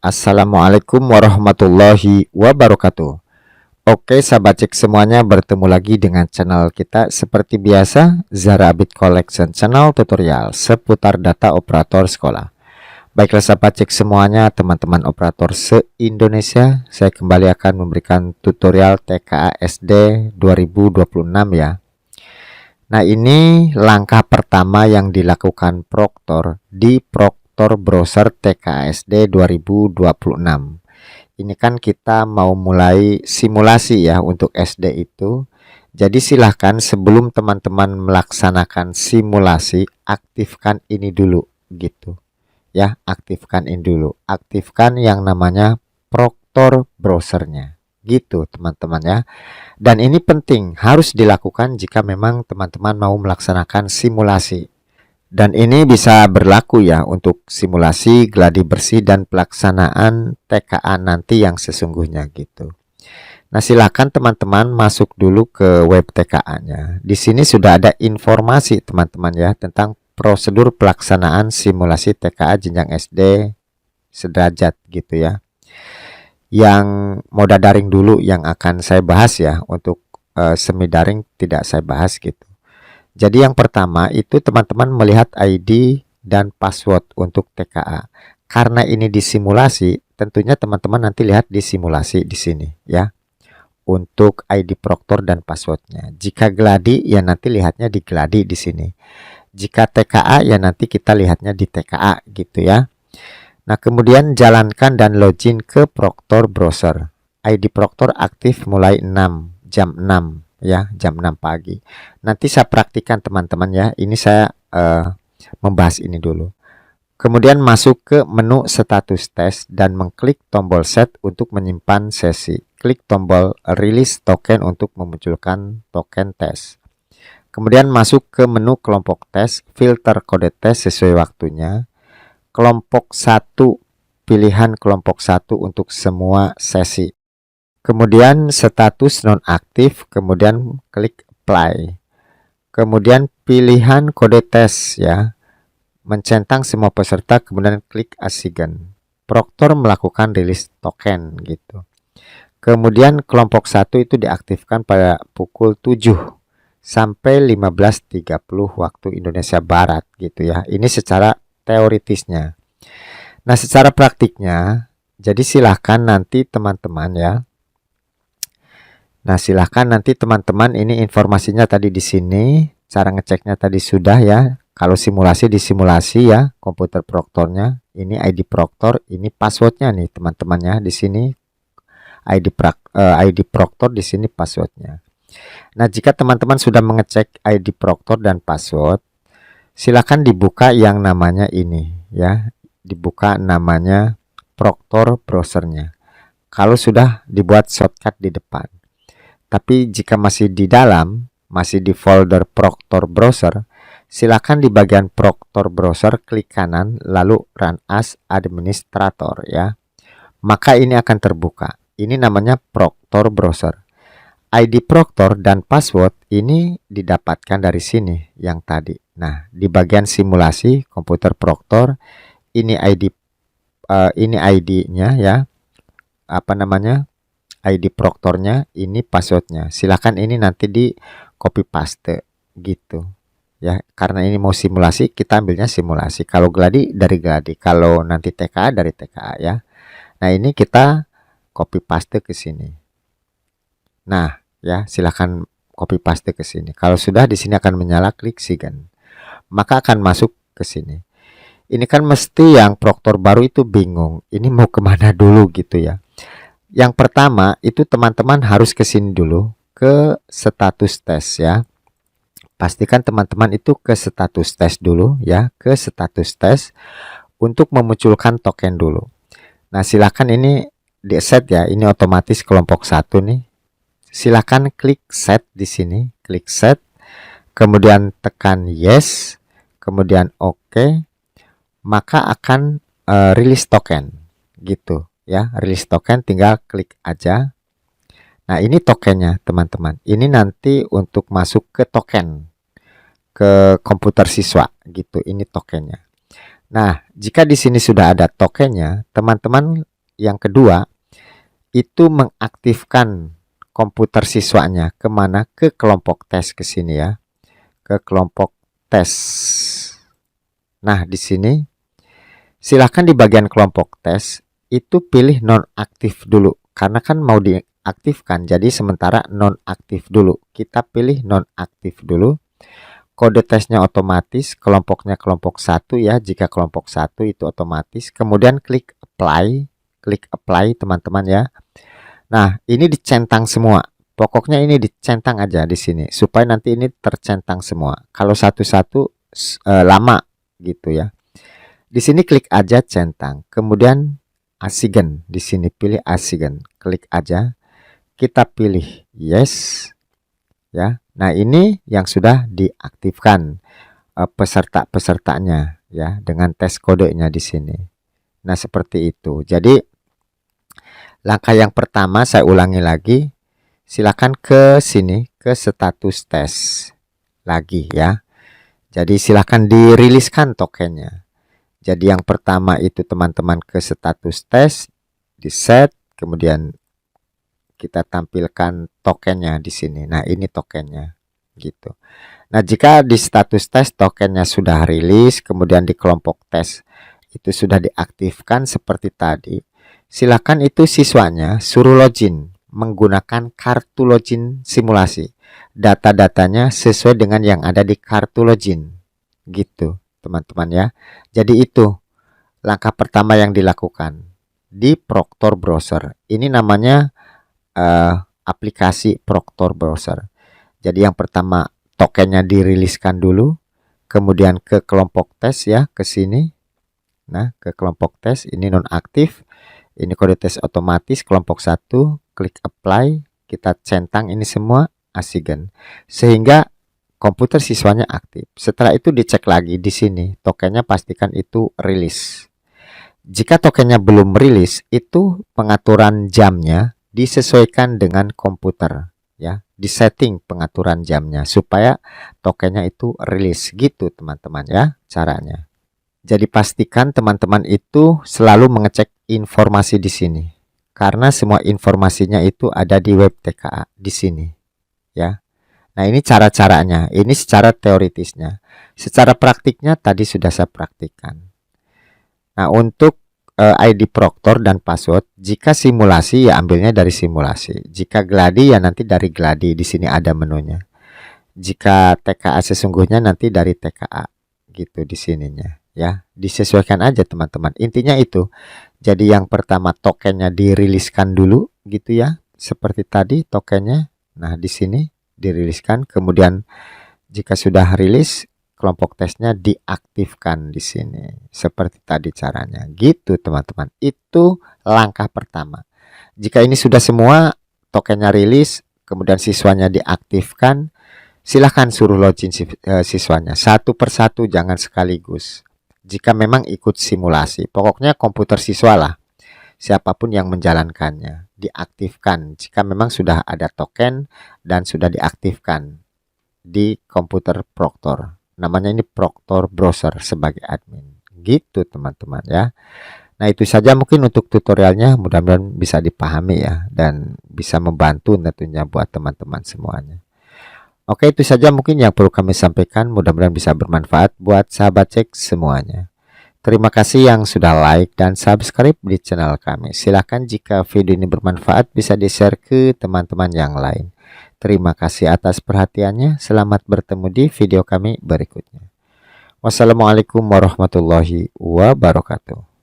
Assalamualaikum warahmatullahi wabarakatuh. Oke sahabat cek semuanya, bertemu lagi dengan channel kita seperti biasa, Zara Bit Collection channel tutorial seputar data operator sekolah. Baiklah sahabat cek semuanya, teman-teman operator se-Indonesia, saya kembali akan memberikan tutorial TKA SD 2026 ya. Nah, ini langkah pertama yang dilakukan Proktor di Proktor Browser TKSD 2026. Ini kan kita mau mulai simulasi ya untuk SD itu. Jadi silahkan sebelum teman-teman melaksanakan simulasi, aktifkan ini dulu gitu. Ya, aktifkan ini dulu. Aktifkan yang namanya Proktor Browsernya. Gitu teman-teman ya. Dan ini penting, harus dilakukan jika memang teman-teman mau melaksanakan simulasi. Dan ini bisa berlaku ya untuk simulasi gladi bersih dan pelaksanaan TKA nanti yang sesungguhnya gitu. Nah, silakan teman-teman masuk dulu ke web TKA-nya. Di sini sudah ada informasi teman-teman ya tentang prosedur pelaksanaan simulasi TKA jenjang SD sederajat gitu ya. Yang moda daring dulu yang akan saya bahas ya, untuk semi daring tidak saya bahas gitu. Jadi yang pertama itu teman-teman melihat ID dan password untuk TKA. Karena ini disimulasi, tentunya teman-teman nanti lihat di simulasi di sini ya. Untuk ID Proktor dan passwordnya. Jika gladi ya nanti lihatnya di gladi di sini. Jika TKA ya nanti kita lihatnya di TKA gitu ya. Nah, kemudian jalankan dan login ke Proktor Browser. ID Proktor aktif mulai jam 6 ya, jam 6 pagi. Nanti saya praktikan teman-teman ya. Ini saya membahas ini dulu. Kemudian masuk ke menu status tes dan mengklik tombol set untuk menyimpan sesi. Klik tombol release token untuk memunculkan token tes. Kemudian masuk ke menu kelompok tes, filter kode tes sesuai waktunya. Kelompok 1, pilihan kelompok 1 untuk semua sesi. Kemudian status nonaktif, kemudian klik apply. Kemudian pilihan kode tes ya. Mencentang semua peserta, kemudian klik assign. Proktor melakukan rilis token gitu. Kemudian kelompok 1 itu diaktifkan pada pukul 7 sampai 15.30 waktu Indonesia Barat gitu ya. Ini secara teoritisnya. Nah, secara praktiknya, jadi silahkan nanti teman-teman ya. Nah, silahkan nanti teman-teman, ini informasinya tadi di sini, cara ngeceknya tadi sudah ya. Kalau simulasi di simulasi ya, komputer Proktornya, ini ID Proktor, ini passwordnya nih teman-teman ya. Di sini ID Proktor, di sini passwordnya. Nah, jika teman-teman sudah mengecek ID Proktor dan password, silakan dibuka yang namanya ini ya, dibuka namanya Proktor Browsernya. Kalau sudah dibuat shortcut di depan. Tapi jika masih di dalam, masih di folder Proktor Browser, silakan di bagian Proktor Browser klik kanan lalu Run as Administrator ya. Maka ini akan terbuka. Ini namanya Proktor Browser. ID Proktor dan password ini didapatkan dari sini yang tadi. Nah, di bagian simulasi komputer Proktor, ini ID-nya ya. Apa namanya? ID Proktornya, ini passwordnya. Silakan ini nanti di copy paste gitu. Ya, karena ini mau simulasi, kita ambilnya simulasi. Kalau gladi dari gladi, kalau nanti TKA dari TKA ya. Nah, ini kita copy paste ke sini. Nah, ya, silakan copy paste ke sini. Kalau sudah di sini akan menyala, klik sign. Maka akan masuk ke sini. Ini kan mesti yang Proktor baru itu bingung. Ini mau kemana dulu gitu ya. Yang pertama itu teman-teman harus ke sini dulu, ke status tes ya. Pastikan teman-teman itu ke status tes dulu ya, ke status tes untuk memunculkan token dulu. Nah, silakan ini di set ya, ini otomatis kelompok 1 nih. Silakan klik set di sini, klik set, kemudian tekan yes, kemudian oke, maka akan rilis token gitu ya. Rilis token tinggal klik aja. Nah, ini tokennya teman-teman. Ini nanti untuk masuk ke token ke komputer siswa gitu. Ini tokennya. Nah, jika di sini sudah ada tokennya, teman-teman yang kedua itu mengaktifkan komputer siswanya kemana? Ke kelompok tes, ke sini ya, ke kelompok tes. Nah, di sini silahkan di bagian kelompok tes itu pilih nonaktif dulu, karena kan mau diaktifkan, jadi sementara nonaktif dulu. Kita pilih nonaktif dulu. Kode tesnya otomatis, kelompoknya kelompok 1 ya, jika kelompok 1 itu otomatis. Kemudian klik apply teman-teman ya. Nah, ini dicentang semua. Pokoknya ini dicentang aja di sini supaya nanti ini tercentang semua. Kalau satu-satu lama gitu ya. Di sini klik aja centang. Kemudian asigen, di sini pilih asigen. Klik aja. Kita pilih yes ya. Nah, ini yang sudah diaktifkan peserta-pesertanya ya dengan tes kodenya di sini. Nah, seperti itu. Jadi langkah yang pertama saya ulangi lagi. Silakan ke sini, ke status tes lagi ya. Jadi silakan diriliskan tokennya. Jadi yang pertama itu teman-teman ke status tes, di set, kemudian kita tampilkan tokennya di sini. Nah, ini tokennya gitu. Nah, jika di status tes tokennya sudah rilis, kemudian di kelompok tes itu sudah diaktifkan seperti tadi, silakan itu siswanya suruh login menggunakan kartu login simulasi. Data-datanya sesuai dengan yang ada di kartu login. Gitu, teman-teman ya. Jadi itu langkah pertama yang dilakukan di Proctor Browser. Ini namanya aplikasi Proctor Browser. Jadi yang pertama tokennya diriliskan dulu, kemudian ke kelompok tes ya, ke sini. Nah, ke kelompok tes ini nonaktif. Ini kode tes otomatis kelompok 1, klik apply, kita centang ini semua asigen sehingga komputer siswanya aktif. Setelah itu dicek lagi di sini, tokennya pastikan itu rilis. Jika tokennya belum rilis, itu pengaturan jamnya disesuaikan dengan komputer ya, disetting pengaturan jamnya supaya tokennya itu rilis gitu teman-teman ya caranya. Jadi pastikan teman-teman itu selalu mengecek informasi di sini. Karena semua informasinya itu ada di web TKA di sini. Ya. Nah, ini cara-caranya. Ini secara teoritisnya. Secara praktiknya tadi sudah saya praktikkan. Nah, untuk ID Proctor dan password, jika simulasi ya ambilnya dari simulasi. Jika gladi ya nanti dari gladi, di sini ada menunya. Jika TKA sesungguhnya nanti dari TKA gitu di sininya. Ya, disesuaikan aja teman-teman. Intinya itu. Jadi yang pertama tokennya diriliskan dulu gitu ya. Seperti tadi tokennya. Nah, di sini diriliskan. Kemudian jika sudah rilis, kelompok tesnya diaktifkan di sini. Seperti tadi caranya. Gitu teman-teman. Itu langkah pertama. Jika ini sudah semua, tokennya rilis, kemudian siswanya diaktifkan, silahkan suruh login siswanya. Satu persatu, jangan sekaligus. Jika memang ikut simulasi, pokoknya komputer siswa lah, siapapun yang menjalankannya, diaktifkan jika memang sudah ada token dan sudah diaktifkan di komputer Proctor. Namanya ini Proctor Browser sebagai admin. Gitu teman-teman ya. Nah, itu saja mungkin untuk tutorialnya, mudah-mudahan bisa dipahami ya, dan bisa membantu tentunya buat teman-teman semuanya. Oke, itu saja mungkin yang perlu kami sampaikan. Mudah-mudahan bisa bermanfaat buat sahabat cek semuanya. Terima kasih yang sudah like dan subscribe di channel kami. Silahkan jika video ini bermanfaat bisa di-share ke teman-teman yang lain. Terima kasih atas perhatiannya. Selamat bertemu di video kami berikutnya. Wassalamualaikum warahmatullahi wabarakatuh.